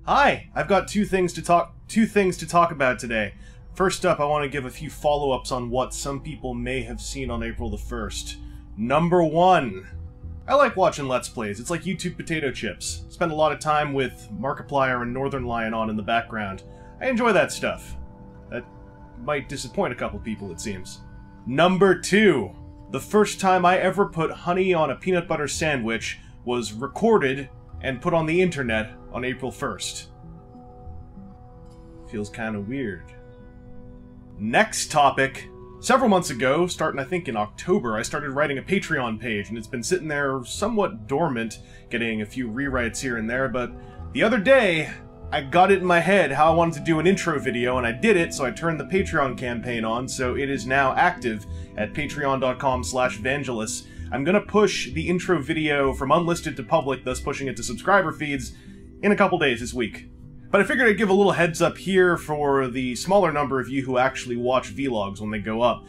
Hi, I've got two things to talk about today. First up, I want to give a few follow-ups on what some people may have seen on April the 1st. Number one, I like watching Let's Plays. It's like YouTube potato chips. Spend a lot of time with Markiplier and Northern Lion on in the background. I enjoy that stuff. That might disappoint a couple people, it seems. Number two, the first time I ever put honey on a peanut butter sandwich was recorded and put on the internet on April 1st. Feels kind of weird. Next topic. Several months ago, starting I think in October, I started writing a Patreon page, and it's been sitting there somewhat dormant, getting a few rewrites here and there, but the other day, I got it in my head how I wanted to do an intro video, and I did it, so I turned the Patreon campaign on, so it is now active at patreon.com/vangelis. I'm gonna push the intro video from unlisted to public, thus pushing it to subscriber feeds, in a couple days this week. But I figured I'd give a little heads up here for the smaller number of you who actually watch vlogs when they go up.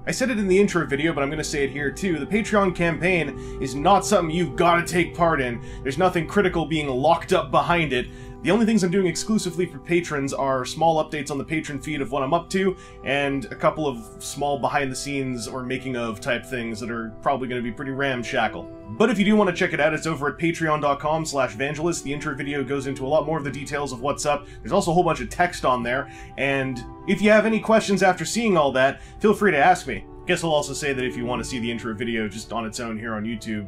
I said it in the intro video, but I'm gonna say it here too. The Patreon campaign is not something you've gotta take part in. There's nothing critical being locked up behind it. The only things I'm doing exclusively for patrons are small updates on the patron feed of what I'm up to, and a couple of small behind-the-scenes or making-of type things that are probably going to be pretty ramshackle. But if you do want to check it out, it's over at patreon.com/vangelis. The intro video goes into a lot more of the details of what's up. There's also a whole bunch of text on there, and if you have any questions after seeing all that, feel free to ask me. Guess I'll also say that if you want to see the intro video just on its own here on YouTube,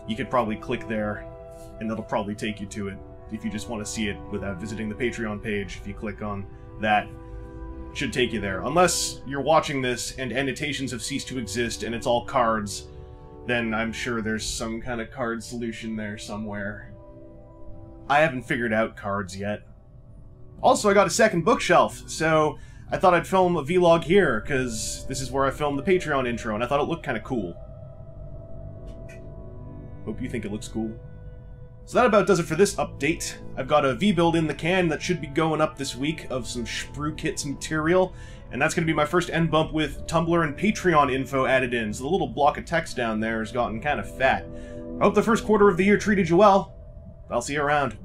you could probably click there, and that'll probably take you to it. If you just want to see it without visiting the Patreon page, if you click on that, it should take you there. Unless you're watching this and annotations have ceased to exist and it's all cards, then I'm sure there's some kind of card solution there somewhere. I haven't figured out cards yet. Also, I got a second bookshelf, so I thought I'd film a vlog here, because this is where I filmed the Patreon intro, and I thought it looked kind of cool. Hope you think it looks cool. So that about does it for this update. I've got a V-build in the can that should be going up this week of some Sprue Kits material, and that's going to be my first end bump with Tumblr and Patreon info added in, so the little block of text down there has gotten kind of fat. I hope the first quarter of the year treated you well. I'll see you around.